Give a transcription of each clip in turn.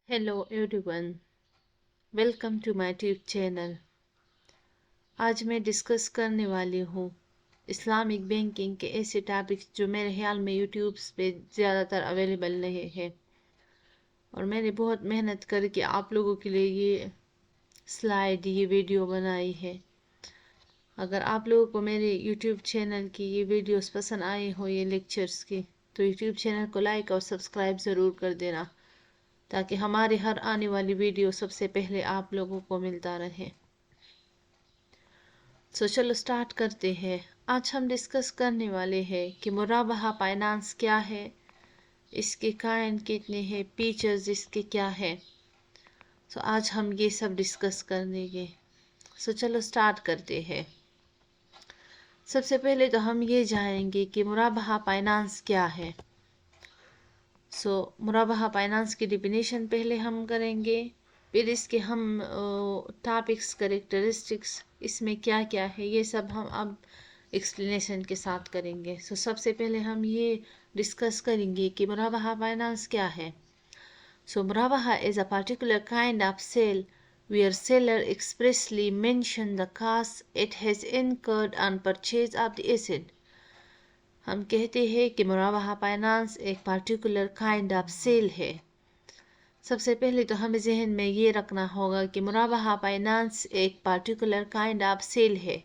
Hello everyone, welcome to my YouTube channel. आज मैं discuss करने वाली हूँ इस्लामिक बैंकिंग के ऐसे टॉपिक्स जो मेरे ख्याल में यूट्यूब पे ज़्यादातर अवेलेबल नहीं है, और मैंने बहुत मेहनत करके आप लोगों के लिए ये वीडियो बनाई है। अगर आप लोगों को मेरे यूट्यूब चैनल की ये वीडियोस पसंद आई हो, ये लेक्चर्स की, तो यूट्यूब चैनल को लाइक और सब्सक्राइब ज़रूर कर देना, ताकि हमारे हर आने वाली वीडियो सबसे पहले आप लोगों को मिलता रहे। चलो स्टार्ट करते हैं। आज हम डिस्कस करने वाले हैं कि मुराबहा फाइनेंस क्या है, इसके कायन कितने हैं, फीचर्स इसके क्या है। आज हम ये सब डिस्कस करेंगे। चलो स्टार्ट करते हैं। सबसे पहले तो हम ये जानेंगे कि मुराबहा फाइनेंस क्या है। मुराबहा फाइनेंस की डिफिनेशन पहले हम करेंगे, फिर इसके हम टॉपिक्स, कैरेक्टरिस्टिक्स, इसमें क्या क्या है, ये सब हम अब एक्सप्लेनेशन के साथ करेंगे। सबसे पहले हम ये डिस्कस करेंगे कि मुराबहा फाइनेंस क्या है। मुराबहा is a particular kind of sale where seller expressly mention the cost it has incurred on purchase of the asset। हम कहते हैं कि मुराबहा फाइनेंस एक पर्टिकुलर काइंड ऑफ सेल है। सबसे पहले तो हमें जहन में ये रखना होगा कि मुराबहा फाइनेंस एक पर्टिकुलर काइंड ऑफ सेल है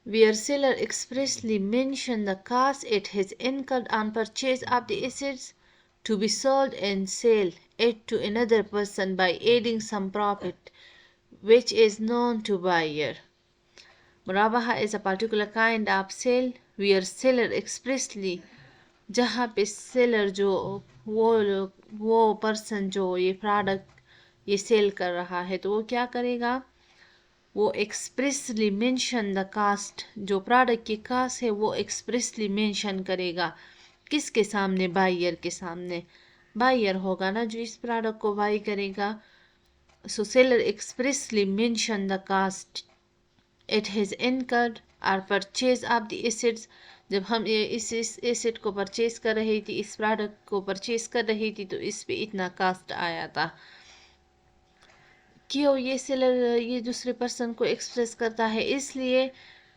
where seller expressly mention the cost it has incurred on purchase of the assets to be sold and sell it to another person by adding some profit which is known to buyer। मुराबहा is a particular kind of sale where seller expressly, जहाँ पे seller जो वो person जो ये product ये cell कर रहा है, तो वो क्या करेगा, वो एक्सप्रेसली मेंशन द कास्ट, जो प्रोडक्ट की कास्ट है वो एक्सप्रेसली मेंशन करेगा। किसके सामने? बायर के सामने। बायर होगा ना जो इस प्रोडक्ट को बाई करेगा। Seller expressly mention the cost it has incurred or purchase of the assets. जब हम इस एसेट को परचेज कर रही थी, इस प्रोडक्ट को परचेज कर रही थी, तो इस पे इतना कास्ट आया था। क्यों ये सेलर ये दूसरे पर्सन को एक्सप्रेस करता है? इसलिए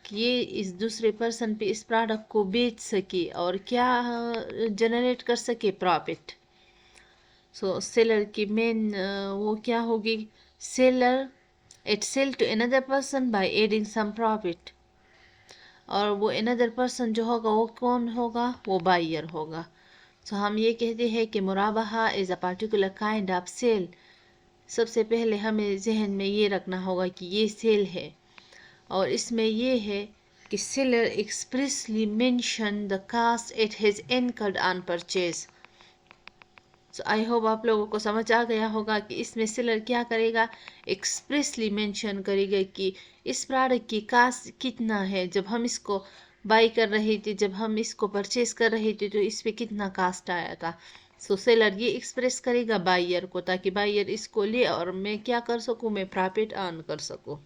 कि ये इस दूसरे पर्सन पे इस प्रोडक्ट को बेच सके और क्या जनरेट कर सके, प्रॉफिट। सेलर की मेन वो क्या होगी, seller it sell to another person by adding some profit, और वो अनदर पर्सन जो होगा वो कौन होगा? वो बायर होगा। हम ये कहते हैं कि मुराबहा is a particular kind of sale. सबसे पहले हमें जहन में ये रखना होगा कि ये सेल है, और इसमें ये है कि seller expressly mention the cost it has incurred on purchase. I hope आप लोगों को समझ आ गया होगा कि इसमें सेलर क्या करेगा, एक्सप्रेसली मेंशन करेगा कि इस प्रोडक्ट की कास्ट कितना है। जब हम इसको बाई कर रही थी, जब हम इसको परचेज कर रही थी, तो इस पे कितना कास्ट आया था। सेलर ये एक्सप्रेस करेगा बायर को, ताकि बायर इसको ले और मैं क्या कर सकूं, मैं प्रॉफिट अर्न कर सकूं।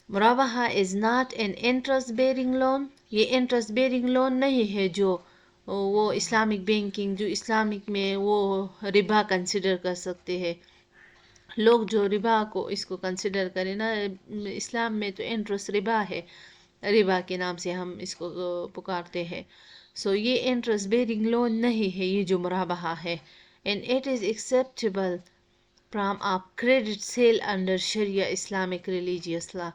मुराबहा is not an interest bearing loan. ये इंटरेस्ट बेरिंग लोन नहीं है जो वो इस्लामिक बैंकिंग, जो इस्लामिक में वो रिबा कंसिडर कर सकते हैं। लोग जो रिबा को इसको कंसिडर करें ना, इस्लाम में तो इंटरेस्ट रिबा है, रिबा के नाम से हम इसको पुकारते हैं। ये इंटरेस्ट बेरिंग लोन नहीं है, ये जो मुराबहा है। And it is acceptable from of credit sale under शरिया Islamic religious law.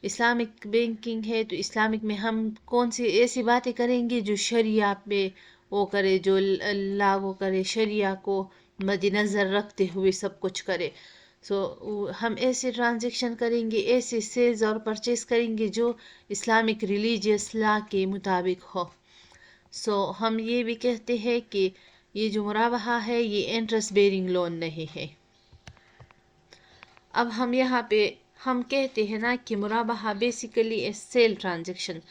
Islamic banking है तो इस्लामिक में हम कौन सी ऐसी बातें करेंगे जो शरिया पे वो करे, जो लागू करे, शरिया को मद्देनज़र रखते हुए सब कुछ करे। हम ऐसे ट्रांजैक्शन करेंगे, ऐसे सेल्स और परचेज करेंगे जो इस्लामिक रिलीजियस लॉ के मुताबिक हो। हम ये भी कहते हैं कि ये जो मुराबहा है ये इंटरेस्ट बेरिंग लोन नहीं है। अब हम यहाँ पे हम कहते हैं ना कि मुराबहा बेसिकली ए सेल ट्रांजैक्शन।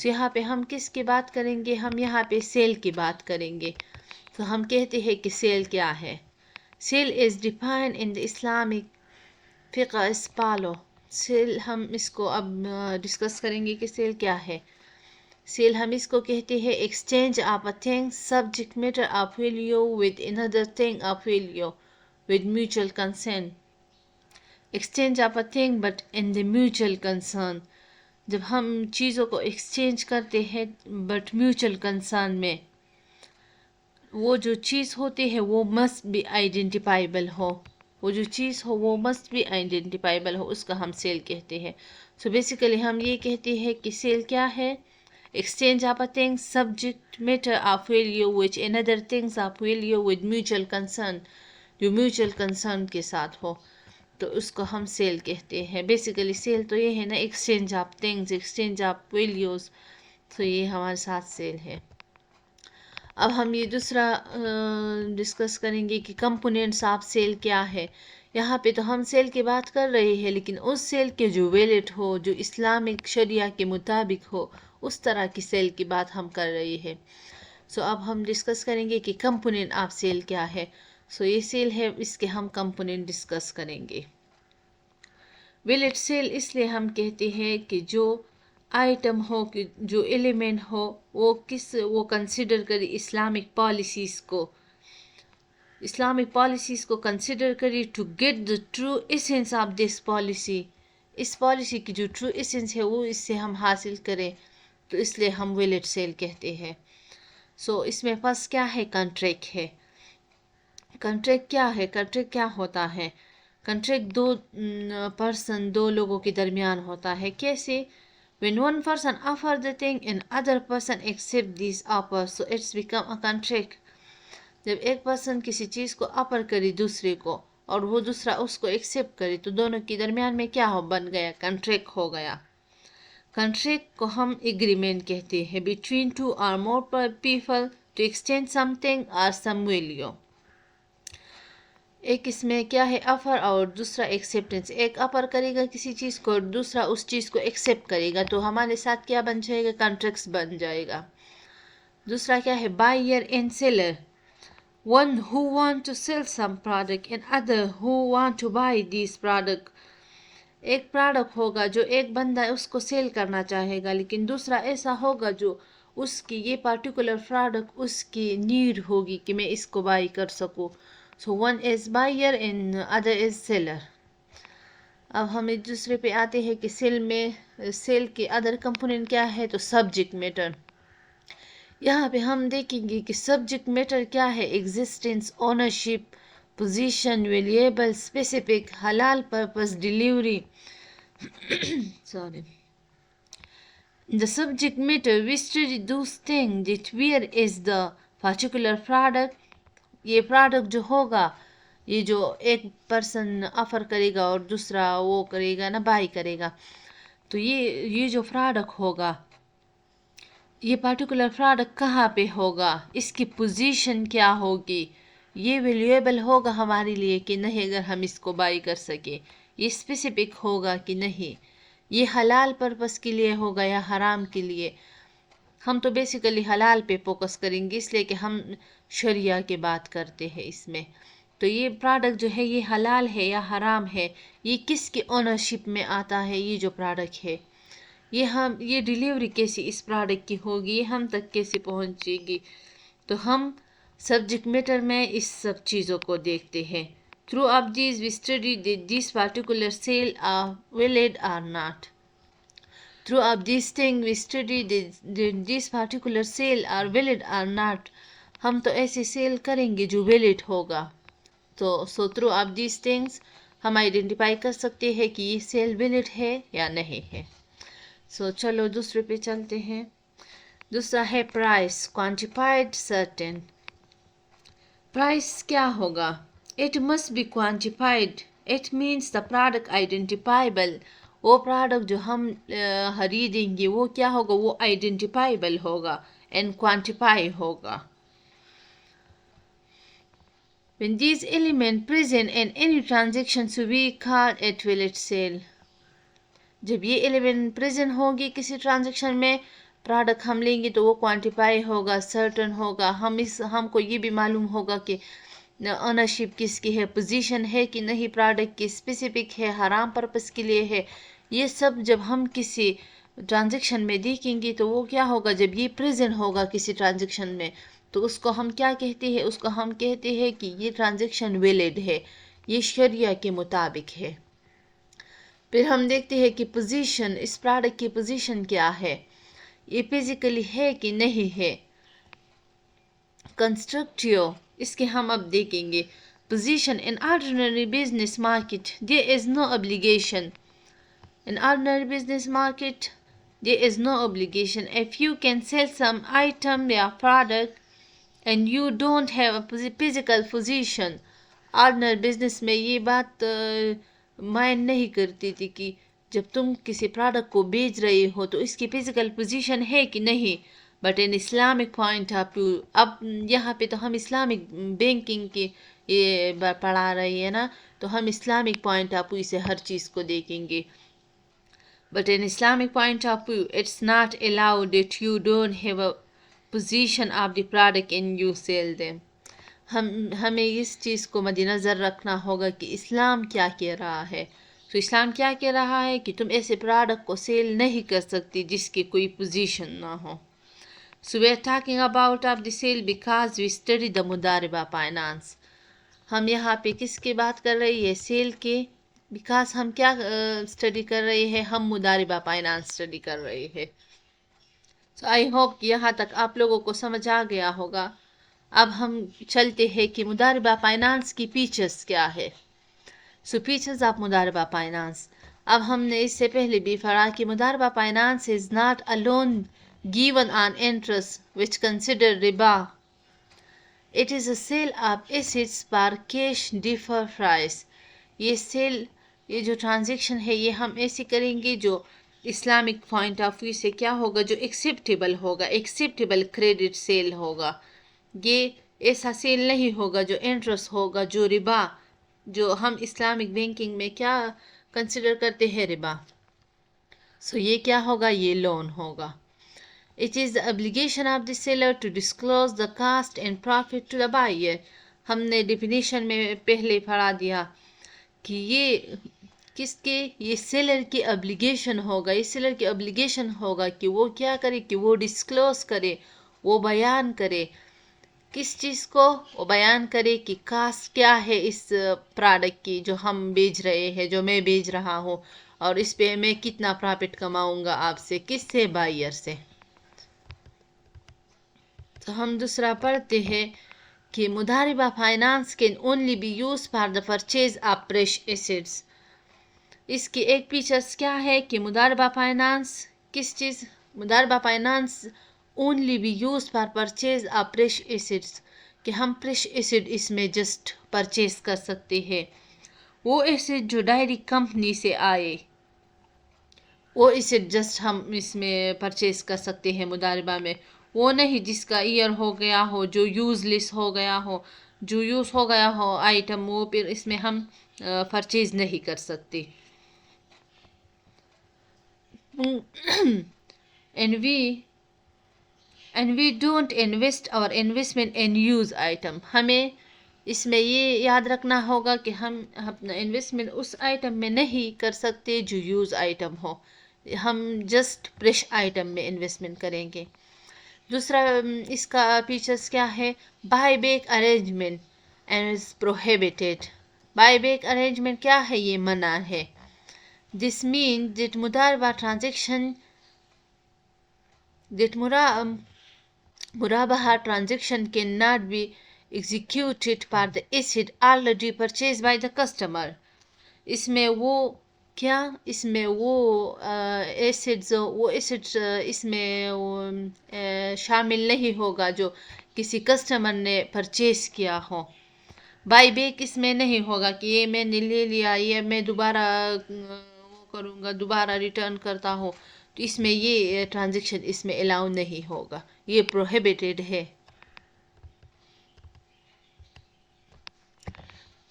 यहाँ पे हम किसकी बात करेंगे, हम यहाँ पे सेल की बात करेंगे। हम कहते हैं कि सेल क्या है। Sale is defined in the Islamic फ़िक़्ह इस्पालो। सेल हम इसको अब डिस्कस करेंगे कि सेल क्या है। सेल हम इसको कहते हैं exchange of a thing, subject matter of value with another thing of value with mutual consent. Exchange of a thing but in the mutual concern. जब हम चीज़ों को एक्सचेंज करते हैं बट म्यूचुअल कंसर्न में, वो जो चीज़ होती है वो मस्ट बी आइडेंटिफाइबल हो, वो जो चीज़ हो वो मस्ट बी आइडेंटिफाइबल हो, उसका हम सेल कहते हैं। सो बेसिकली हम ये कहते हैं कि सेल क्या है? Exchange of a thing, subject matter of value which another things of value with mutual concern, जो म्यूचुअल कंसर्न के साथ हो, तो उसको हम सेल कहते हैं। बेसिकली सेल तो ये है ना, exchange of things, exchange of values, तो ये हमारे साथ सेल है। अब हम ये दूसरा डिस्कस करेंगे कि कंपोनेंट्स ऑफ सेल क्या है। यहाँ पे तो हम सेल की बात कर रहे हैं, लेकिन उस सेल के जो वैलिड हो, जो इस्लामिक शरिया के मुताबिक हो, उस तरह की सेल की बात हम कर रहे हैं। सो अब हम डिस्कस करेंगे कि कंपोनेंट ऑफ सेल क्या है। सो ये सेल है, इसके हम कंपोनेंट डिस्कस करेंगे। वैलिड सेल इसलिए हम कहते हैं कि जो आइटम हो, कि जो एलिमेंट हो, वो कंसिडर करी इस्लामिक पॉलिसीज़ को कंसिडर करी to get the true essence of this policy. इस पॉलिसी की जो ट्रू एसेंस है वो इससे हम हासिल करें, तो इसलिए हम वैलिड सेल कहते हैं। सो इसमें फर्स्ट क्या है? कॉन्ट्रैक्ट है। कॉन्ट्रैक्ट क्या है? कॉन्ट्रैक्ट क्या होता है? कॉन्ट्रैक्ट दो लोगों के दरमियान होता है। कैसे? When one person offer the thing and other person accept this offer, so it's become a contract. जब एक पर्सन किसी चीज़ को ऑफर करी दूसरे को और वो दूसरा उसको एक्सेप्ट करे, तो दोनों के दरमियान में क्या बन गया? कॉन्ट्रैक्ट हो गया। कॉन्ट्रैक्ट को हम एग्रीमेंट कहते हैं, between two or more people to exchange something or some value. एक इसमें क्या है? ऑफर और दूसरा एक्सेप्टेंस। एक ऑफर करेगा किसी चीज़ को और दूसरा उस चीज़ को एक्सेप्ट करेगा, तो हमारे साथ क्या बन जाएगा? कॉन्ट्रैक्ट्स बन जाएगा। दूसरा क्या है? Buyer and seller, one who want to sell some product and other who want to buy this product. एक प्रोडक्ट होगा जो एक बंदा उसको सेल करना चाहेगा, लेकिन दूसरा ऐसा होगा जो उसकी ये पार्टिकुलर प्रोडक्ट उसकी नीड होगी कि मैं इसको बाई कर सकूँ। So one is buyer and other is seller. अब हम एक दूसरे पे आते हैं कि सेल के अदर कंपोनेंट क्या है? तो सब्जेक्ट मैटर। यहाँ पे हम देखेंगे कि सब्जेक्ट मैटर क्या है? Existence, ownership, position, variable, specific, हलाल purpose, delivery. Sorry. The subject matter we study those things that where is the particular product. ये प्रोडक्ट जो होगा, ये जो एक पर्सन ऑफर करेगा और दूसरा वो करेगा ना, बाई करेगा, तो ये जो प्रोडक्ट होगा, ये पर्टिकुलर प्रोडक्ट कहाँ पे होगा, इसकी पोजीशन क्या होगी, ये वैल्यूएबल होगा हमारे लिए कि नहीं अगर हम इसको बाई कर सके, ये स्पेसिफिक होगा कि नहीं, ये हलाल पर्पस के लिए होगा या हराम के लिए। हम तो बेसिकली हलाल पे फोकस करेंगे, इसलिए कि हम शरिया की बात करते हैं इसमें। तो ये प्रोडक्ट जो है ये हलाल है या हराम है, ये किसकी ओनरशिप में आता है, ये जो प्रोडक्ट है, ये डिलीवरी कैसे इस प्रोडक्ट की होगी, ये हम तक कैसे पहुंचेगी। तो हम सब्जेक्ट मैटर में इस सब चीज़ों को देखते हैं। Through of this we study this particular sale are valid or not. Through of these things we study this particular sale are valid or not. हम तो ऐसे सेल करेंगे जो वैलिड होगा। तो थ्रू ऑफ these things हम identify कर सकते हैं कि ये सेल वैलिड है या नहीं है। चलो दूसरे पे चलते हैं। दूसरा है प्राइस, क्वान्टिफाइड सर्टेन। प्राइस क्या होगा? It must be quantified. It means the product identifiable. वो प्रोडक्ट जो हम खरीदेंगे वो क्या होगा? वो आइडेंटिफाइबल होगा एंड क्वान्टिफाई होगा। When these elements present in any transaction so we call it valid sale. जब ये एलिमेंट प्रेजेंट होगी किसी ट्रांजेक्शन में, प्रोडक्ट हम लेंगे तो वो क्वान्टिफाई होगा, सर्टन होगा। हमको ये भी मालूम होगा कि ओनरशिप किसकी है, पोजीशन है कि नहीं, प्रोडक्ट की स्पेसिफिक है, हराम पर्पस के लिए है। ये सब जब हम किसी ट्रांजेक्शन में देखेंगे तो वो क्या होगा, जब ये प्रेजेंट होगा किसी ट्रांजेक्शन में तो उसको हम क्या कहते हैं, उसको हम कहते हैं कि ये ट्रांजेक्शन वैलिड है, ये शरिया के मुताबिक है। फिर हम देखते हैं कि पोजीशन, इस प्रोडक्ट की पोजीशन क्या है, ये फिजिकली है कि नहीं है। कंस्ट्रक्टिव, इसके हम अब देखेंगे। Position in ordinary business market there is no obligation, in ordinary business market there is no obligation. If you can sell some item or product and you don't have a physical position, ordinary business में ये बात मायने नहीं करती थी कि जब तुम किसी प्रोडक्ट को बेच रहे हो तो इसकी फिजिकल पोजीशन है कि नहीं। But in Islamic point of view, अब यहाँ पे तो हम इस्लामिक बैंकिंग की ये पढ़ा रही है ना, तो हम इस्लामिक पॉइंट ऑफ व्यू से हर चीज़ को देखेंगे। But in Islamic point of view, it's not allowed that you don't have a position of the product and you sell them. हमें इस चीज़ को मद्देनज़र रखना होगा कि इस्लाम क्या कह रहा है। तो इस्लाम क्या कह रहा है कि तुम ऐसे प्रोडक्ट को सेल नहीं कर सकती जिसकी कोई पोजीशन ना हो। So we are talking about of the sale because we study the मुदारिबा फाइनेंस। हम यहाँ पे किसकी बात कर रही है, सेल के। बिकॉज हम क्या स्टडी कर रहे हैं, हम मुदारिबा फाइनेंस स्टडी कर रहे हैं। सो आई होप कि यहाँ तक आप लोगों को समझ आ गया होगा। अब हम चलते हैं कि मुदारिबा फाइनेंस की फीचर्स क्या है। सो फीचर्स ऑफ मुदारिबा फाइनेंस, अब हमने इससे पहले भी पढ़ा कि मुदारिबा finance is not a loan given on interest which consider रिबा, it is a sale of assets पर कैश डिफर प्राइस। ये सेल, ये जो ट्रांजेक्शन है ये हम ऐसे करेंगे जो इस्लामिक पॉइंट ऑफ व्यू से क्या होगा, जो एक्सेप्टेबल होगा, एक्सेप्टेबल क्रेडिट सेल होगा। ये ऐसा सेल नहीं होगा जो इंटरेस्ट होगा, जो रिबा, जो हम इस्लामिक बैंकिंग में क्या कंसिडर करते हैं, रिबा। सो ये क्या होगा, ये लोन होगा। It is the obligation of the seller to disclose the cost and profit to the buyer. हमने डिफिनीशन में पहले पढ़ा दिया कि ये किसके, ये सेलर की ऑब्लिगेशन होगा, ये सेलर की ऑब्लिगेशन होगा कि वो क्या करे, कि वो डिस्क्लोज करे, वो बयान करे। किस चीज़ को वो बयान करे कि कास्ट क्या है इस प्रोडक्ट की जो हम बेच रहे हैं, जो मैं बेच रहा हूँ, और इस पे मैं कितना प्रॉफिट कमाऊंगा आपसे, किससे, बायर से। तो हम दूसरा पढ़ते हैं कि मुदारिबा finance can only be use for the purchase of fresh assets. इसकी एक फीचर्स क्या है कि मुदारिबा फाइनेंस किस चीज़, मुदारिबा finance only be use for purchase of fresh assets, कि हम फ्रेश एसेट इसमें जस्ट परचेज कर सकते हैं। वो एसेट जो डायरेक्ट कंपनी से आए, वो एसेट जस्ट हम इसमें परचेज कर सकते हैं मुदारिबा में। वो नहीं जिसका ईयर हो गया हो, जो यूजलेस हो गया हो, जो यूज़ हो गया हो आइटम, वो फिर इसमें हम परचेज नहीं कर सकते। and we don't invest our investment in use item। हमें इसमें ये याद रखना होगा कि हम अपना इन्वेस्टमेंट उस आइटम में नहीं कर सकते जो यूज़ आइटम हो, हम जस्ट फ्रेश आइटम में इन्वेस्टमेंट करेंगे। दूसरा इसका फीचर्स क्या है, buy back arrangement and prohibited. Buy back arrangement क्या है, ये मना है। दिस मीन दैट मुदारिबा ट्रांजेक्शन, दैट मुराबाहा transaction can not be executed for the asset already purchased by the customer। इसमें वो क्या, इसमें वो एसेट्स, वो एसेट्स इसमें शामिल नहीं होगा जो किसी कस्टमर ने परचेज किया हो। बाई बैक इसमें नहीं होगा कि ये मैंने ले लिया, ये मैं दोबारा वो करूँगा, दोबारा रिटर्न करता हूँ, तो इसमें ये ट्रांजेक्शन इसमें अलाउ नहीं होगा, ये प्रोहिबिटेड है।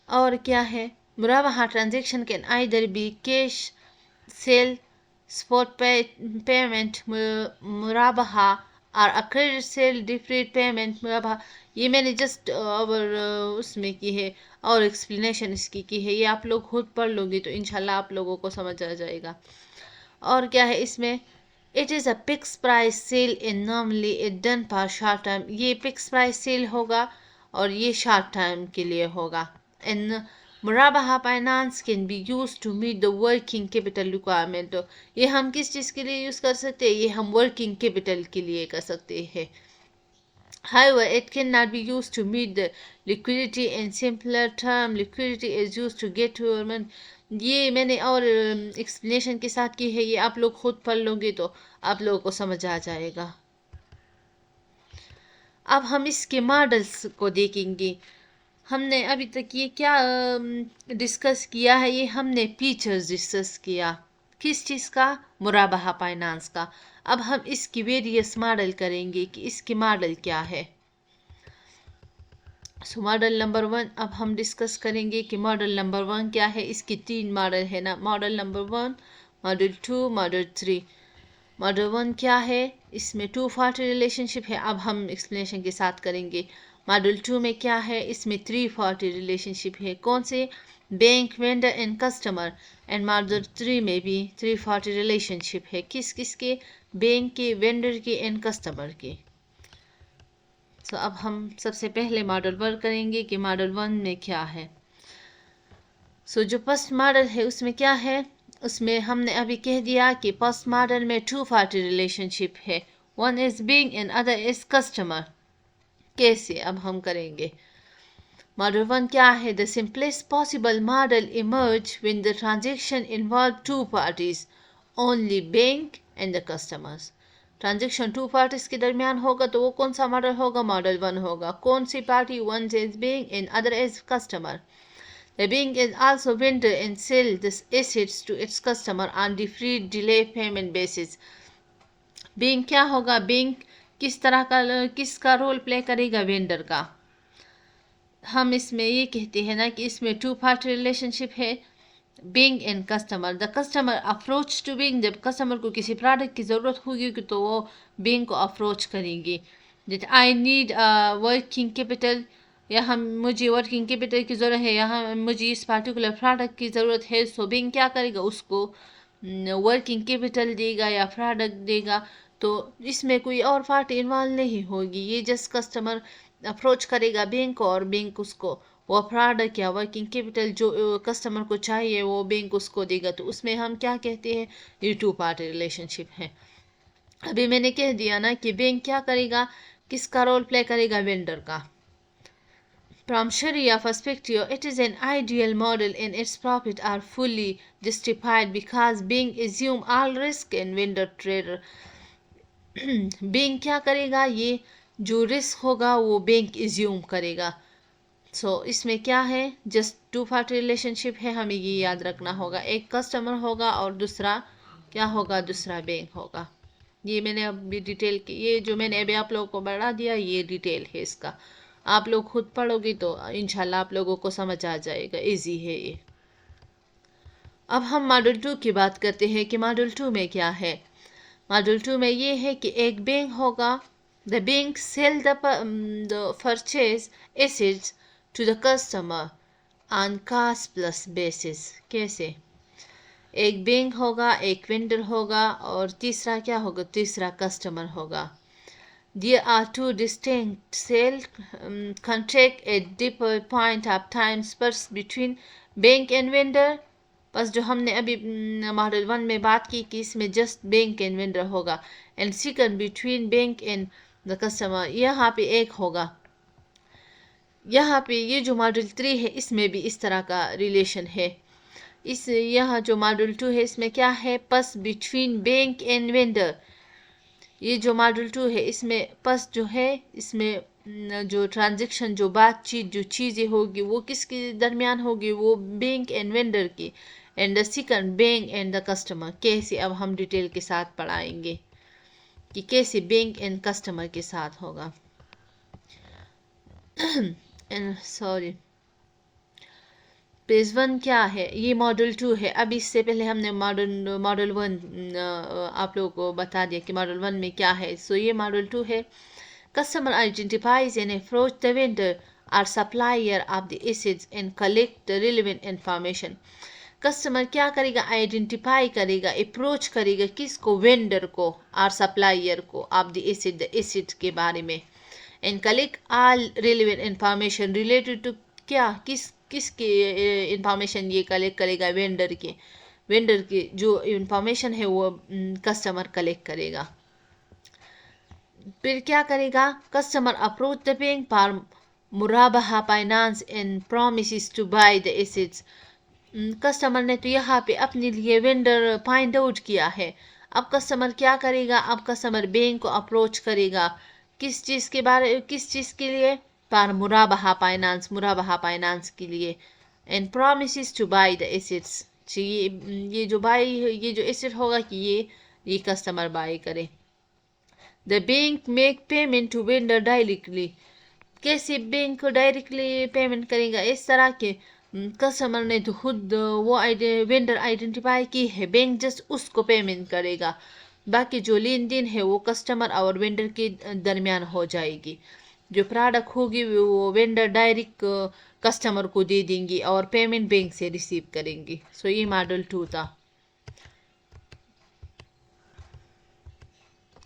और क्या है, मुराबाहा transaction can either be cash sale, spot payment मुराबाहा, और a credit sale, deferred payment मुराबाहा। ये मैंने जस्ट और उसमें की है और एक्सप्लेनेशन इसकी की है, ये आप लोग खुद पढ़ लोगे तो इंशाल्लाह आप लोगों को समझ आ जाएगा। और क्या है इसमें, It is a fixed price sale and normally it done for short term. ये fixed price sale होगा और ये short term के लिए होगा. And मुराबाहा finance can be use to meet the working capital requirement. तो ये हम किस चीज़ के लिए यूज़ कर सकते हैं? ये हम वर्किंग कैपिटल के लिए कर सकते हैं. However, it cannot be used to meet the liquidity in simpler term. Liquidity is used to get to ये मैंने और एक्सप्लेनेशन के साथ की है. ये आप लोग खुद पढ़ लोगे तो आप लोगों को समझ आ जाएगा. अब हम इसके मॉडल्स को देखेंगे. हमने अभी तक ये क्या डिस्कस किया है? ये हमने फीचर्स डिस्कस किया. किस चीज़ का? मुराबाहा फाइनेंस का. अब हम इसकी वेरियस मॉडल करेंगे कि इसके मॉडल क्या है. सो मॉडल नंबर 1 अब हम डिस्कस करेंगे कि मॉडल नंबर 1 क्या है. इसकी 3 मॉडल है ना. Model number 1, model 2, model 3. Model 1 क्या है? इसमें 2 पार्टी रिलेशनशिप है. अब हम एक्सप्लेनेशन के साथ करेंगे. मॉडल 2 में क्या है? इसमें 3 पार्टी रिलेशनशिप है. कौन से? Bank, vendor and customer. And model 3 में भी 3 पार्टी रिलेशनशिप है. किस किस के? बैंक के, वेंडर के एंड कस्टमर के. सो अब हम सबसे पहले मॉडल 1 करेंगे कि मॉडल 1 में क्या है. सो जो फर्स्ट मॉडल है उसमें क्या है? उसमें हमने अभी कह दिया कि फर्स्ट मॉडल में 2 पार्टी रिलेशनशिप है. One is bank and other is customer. कैसे? अब हम करेंगे. मॉडल 1 क्या है? The simplest possible model emerge when the transaction involve 2 parties only bank and the customers. Transaction 2 parties के दरमियान होगा तो वो कौन सा मॉडल होगा? मॉडल 1 होगा. कौन सी party? One is bank and other is customer. The bank is also vendor and sell the assets to its customer on deferred delay payment basis. Bank क्या होगा? बैंक किस तरह का, किसका रोल प्ले करेगा? वेंडर का. हम इसमें ये कहते हैं ना कि इसमें 2 पार्टी रिलेशनशिप है, bank and customer. The customer approach to bank. जब कस्टमर को किसी प्रोडक्ट की ज़रूरत होगी तो वो बैंक को अप्रोच करेंगे. That I need working capital. यहाँ मुझे वर्किंग कैपिटल की ज़रूरत है, यहाँ मुझे इस पार्टिकुलर प्रोडक्ट की ज़रूरत है. सो बैंक क्या करेगा? उसको वर्किंग कैपिटल देगा या प्रोडक्ट देगा. तो इसमें कोई और पार्टी इन्वॉल्व नहीं होगी. ये जस्ट कस्टमर अप्रोच करेगा बैंक को और बैंक उसको वो प्रोडक्ट या वर्किंग कैपिटल जो कस्टमर को चाहिए वो बैंक उसको देगा. तो उसमें हम क्या कहते हैं? ये 2 पार्टी रिलेशनशिप है. अभी मैंने कह दिया ना कि बैंक क्या करेगा? किसका रोल प्ले करेगा? वेंडर का. From Sharia perspective, it is an ideal model and its profits are fully justified because bank assume all risk and vendor trader. Bank क्या करेगा? ये जो रिस्क होगा वो बैंक एज्यूम करेगा. सो इसमें क्या है? जस्ट 2 पार्टी रिलेशनशिप है. हमें ये याद रखना होगा. एक कस्टमर होगा और दूसरा क्या होगा? दूसरा बैंक होगा. ये मैंने अभी डिटेल की, ये जो मैंने अभी आप लोगों को बढ़ा दिया ये डिटेल है इसका. आप लोग खुद पढ़ोगे तो इंशाल्लाह आप लोगों को समझ आ जाएगा. इजी है ये. अब हम मॉडल 2 की बात करते हैं कि मॉडल 2 में क्या है. मॉडल 2 में ये है कि एक बैंक होगा. The bank sell the purchase assets to the customer on cost plus basis. कैसे? एक बैंक होगा, एक वेंडर होगा और तीसरा क्या होगा? तीसरा कस्टमर होगा. There are 2 distinct sale contract at different point of time spurs between bank and vendor. बस जो हमने अभी मॉडल 1 में बात की कि इसमें जस्ट बैंक एंड वेंडर होगा. And second between bank and the customer. यहाँ पे एक होगा. यहाँ पे ये जो मॉडल 3 है इसमें भी इस तरह का रिलेशन है. इस यहाँ जो मॉडल 2 है इसमें क्या है? पस बिटवीन बैंक एंड वेंडर. ये जो मॉडल 2 है इसमें पस जो है इसमें जो ट्रांजैक्शन जो बातचीत जो चीज़ें होगी वो किसके दरमियान होगी? वो बैंक एंड वेंडर की. And the second bank and the customer. कैसे? अब हम डिटेल के साथ पढ़ाएंगे कि कैसे बैंक एंड कस्टमर के साथ होगा. सॉरी, पेज 1 क्या है? ये मॉडल 2 है. अब इससे पहले हमने मॉडल 1 आप लोगों को बता दिया कि मॉडल 1 में क्या है. सो ये मॉडल 2 है. Customer identifies and approach the vendor और supplier of the assets and collect the relevant information. Customer क्या करेगा, आइडेंटिफाई करेगा, अप्रोच करेगा किसको, वेंडर को और सप्लायर को ऑफ द एसिड के बारे में, and collect all relevant information related to, क्या किसकी इंफॉर्मेशन ये कलेक्ट करेगा, वेंडर की जो इंफॉर्मेशन है वो कस्टमर कलेक्ट करेगा। फिर क्या करेगा, customer approach the bank for मुराबहा finance and promise to buy the assets. Customer ने तो यहाँ पे अपने लिए वेंडर फाइंड आउट किया है। अब कस्टमर क्या करेगा, अब कस्टमर बैंक को अप्रोच करेगा किस चीज़ के लिए, फॉर मुराबहा फाइनेंस के लिए, and promise to buy the assets. ये जो एसेट होगा कि ये कस्टमर बाय करे। The bank make payment to vendor directly. कैसे बैंक को डायरेक्टली पेमेंट करेगा, इस तरह के कस्टमर ने तो खुद वो वेंडर आइडेंटिफाई की है, बैंक जस्ट उसको पेमेंट करेगा, बाकी जो लेन देन है वो कस्टमर और वेंडर के दरमियान हो जाएगी। जो प्रोडक्ट होगी वो वेंडर डायरेक्ट कस्टमर को दे देंगी और पेमेंट बैंक से रिसीव करेंगी। सो ये मॉडल 2 था।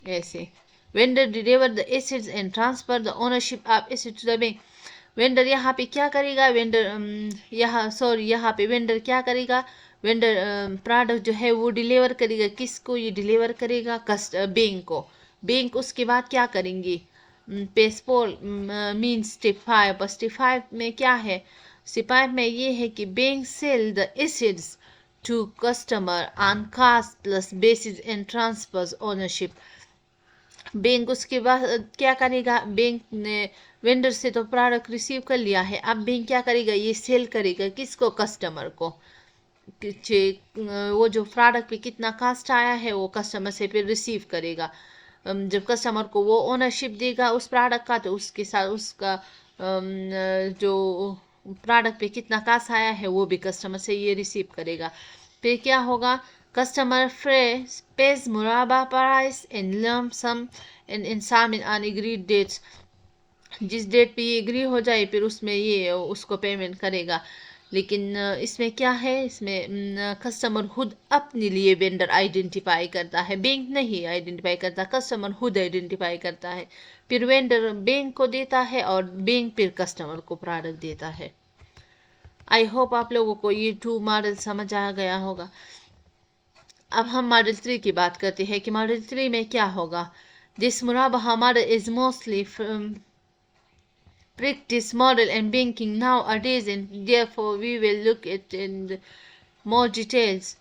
ऐसे vendor deliver the assets and transfer the ownership of asset to the bank. Vendor यहाँ पे क्या करेगा, यहाँ पे वेंडर क्या करेगा, वेंडर प्रोडक्ट जो है वो डिलीवर करेगा, किसको ये डिलीवर करेगा, बैंक को। बैंक उसके बाद क्या करेंगे, पेस्पोल मीन स्टेप 5। स्टेप 5 में क्या है, स्टेप 5 में ये है कि bank sell the assets to customer on cost plus basis and transfers ownership. Bank उसके बाद क्या करेगा, बैंक ने वेंडर से तो प्रोडक्ट रिसीव कर लिया है, अब बैंक क्या करेगा, ये सेल करेगा किसको, कस्टमर को। वो जो प्रोडक्ट पे कितना कास्ट आया है वो कस्टमर से फिर रिसीव करेगा। जब कस्टमर को वो ओनरशिप देगा उस प्रोडक्ट का, तो उसके साथ उसका जो प्रोडक्ट पे कितना कास्ट आया है वो भी कस्टमर से ये रिसीव करेगा। फिर क्या होगा, कस्टमर pays मुराबा price in lump sum and in some on agreed dates। जिस डेट पे ये एग्री हो जाए फिर उसमें ये उसको पेमेंट करेगा। लेकिन इसमें क्या है, इसमें कस्टमर खुद अपने लिए वेंडर आइडेंटिफाई करता है, बैंक नहीं आइडेंटिफाई करता, कस्टमर खुद आइडेंटिफाई करता है, फिर वेंडर बैंक को देता है और बैंक फिर कस्टमर को प्रोडक्ट देता है। आई होप आप लोगों को ये 2 मॉडल समझ आ गया होगा। अब हम मॉडल 3 की बात करते हैं कि मॉडल 3 में क्या होगा। दिस मुराबहा model is mostly practice model and banking nowadays, and therefore we will look at in more details.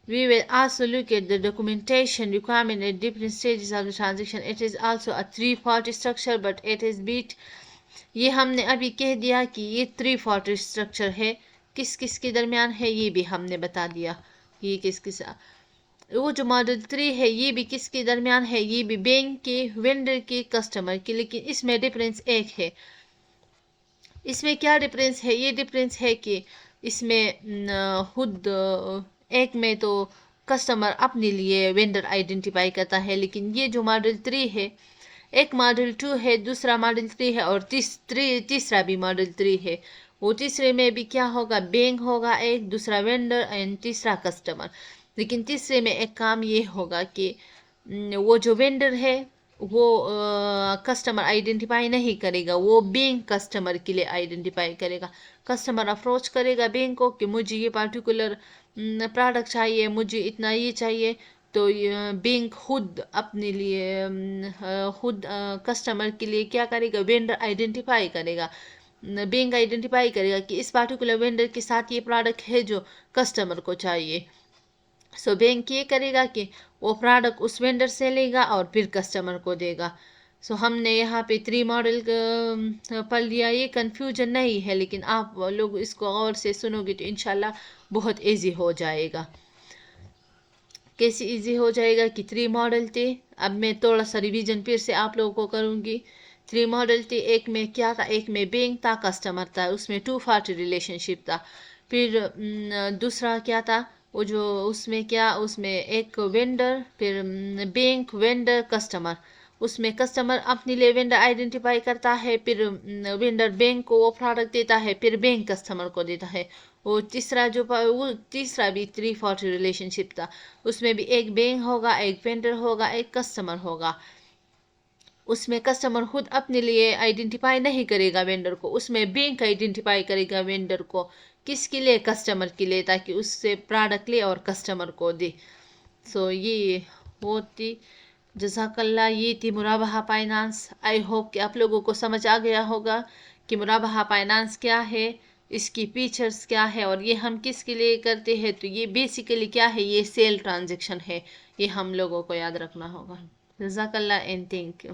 We will also look at the documentation requirement at different stages of the transaction. It is also a 3-part structure, but it is bit, ये हमने अभी कह दिया कि ये 3-part structure है, किस किस के दरमियान है ये भी हमने बता दिया, ये किस किस। वो जो मॉडल 3 है ये भी किसके दरमियान है, ये भी बैंक के, वेंडर के, कस्टमर के। लेकिन इसमें डिफरेंस एक है। इसमें क्या डिफरेंस है, ये डिफरेंस है कि इसमें खुद एक में तो कस्टमर अपने लिए वेंडर आइडेंटिफाई करता है, लेकिन ये जो मॉडल 3 है, एक मॉडल 2 है, दूसरा मॉडल 3 है और तीसरा भी मॉडल 3 है। वो तीसरे में भी क्या होगा, बैंक होगा एक, दूसरा वेंडर एंड तीसरा कस्टमर। लेकिन तीसरे में एक काम ये होगा कि वो जो वेंडर है वो कस्टमर आइडेंटिफाई नहीं करेगा, वो बैंक कस्टमर के लिए आइडेंटिफाई करेगा। कस्टमर अप्रोच करेगा बैंक को कि मुझे ये पार्टिकुलर प्रोडक्ट चाहिए, मुझे इतना ये चाहिए, तो बैंक खुद अपने लिए खुद कस्टमर के लिए क्या करेगा, वेंडर आइडेंटिफाई करेगा। बैंक आइडेंटिफाई करेगा कि इस पार्टिकुलर वेंडर के साथ ये प्रोडक्ट है जो कस्टमर को चाहिए। सो बैंक ये करेगा कि वो प्रोडक्ट उस वेंडर से लेगा और फिर कस्टमर को देगा। सो हमने यहाँ पे 3 मॉडल पढ़ लिया, ये कन्फ्यूजन नहीं है, लेकिन आप लोग इसको और से सुनोगे तो इंशाल्लाह बहुत इजी हो जाएगा। कैसे इजी हो जाएगा कि 3 मॉडल थे। अब मैं थोड़ा सा रिवीजन फिर से आप लोगों को करूँगी। 3 मॉडल थे, एक में क्या था, एक में बैंक था, कस्टमर था, उसमें 2 पार्टी रिलेशनशिप था। फिर दूसरा क्या था, वो जो उसमें क्या, उसमें एक वेंडर, फिर बैंक, वेंडर, कस्टमर, اس میں کسٹمر اپنے لیے وینڈر آئیڈینٹیفائی کرتا ہے، پھر وینڈر بینک کو وہ پروڈکٹ دیتا ہے، پھر بینک کسٹمر کو دیتا ہے. وہ تیسرا بھی 340 ریلیشن شپ تھا. اس میں بھی ایک بینک ہوگا، ایک وینڈر ہوگا، ایک کسٹمر ہوگا. اس میں کسٹمر خود اپنے لیے آئیڈینٹیفائی نہیں کرے گا وینڈر کو، اس میں بینک آئیڈینٹیفائی کرے گا وینڈر کو. کس کے لیے؟ کسٹمر کے لیے، تاکہ اس سے پروڈکٹ لے اور کسٹمر کو دے. یہ ہوتی. جزاک اللہ. یہ تھی مرابحہ فائنانس. آئی ہوپ کہ آپ لوگوں کو سمجھ آ گیا ہوگا کہ مرابحہ فائنانس کیا ہے، اس کی فیچرز کیا ہے، اور یہ ہم کس کے لیے کرتے ہیں. تو یہ بیسیکلی کیا ہے؟ یہ سیل ٹرانزیکشن ہے. یہ ہم لوگوں کو یاد رکھنا ہوگا. جزاک اللہ اینڈ تھینک یو.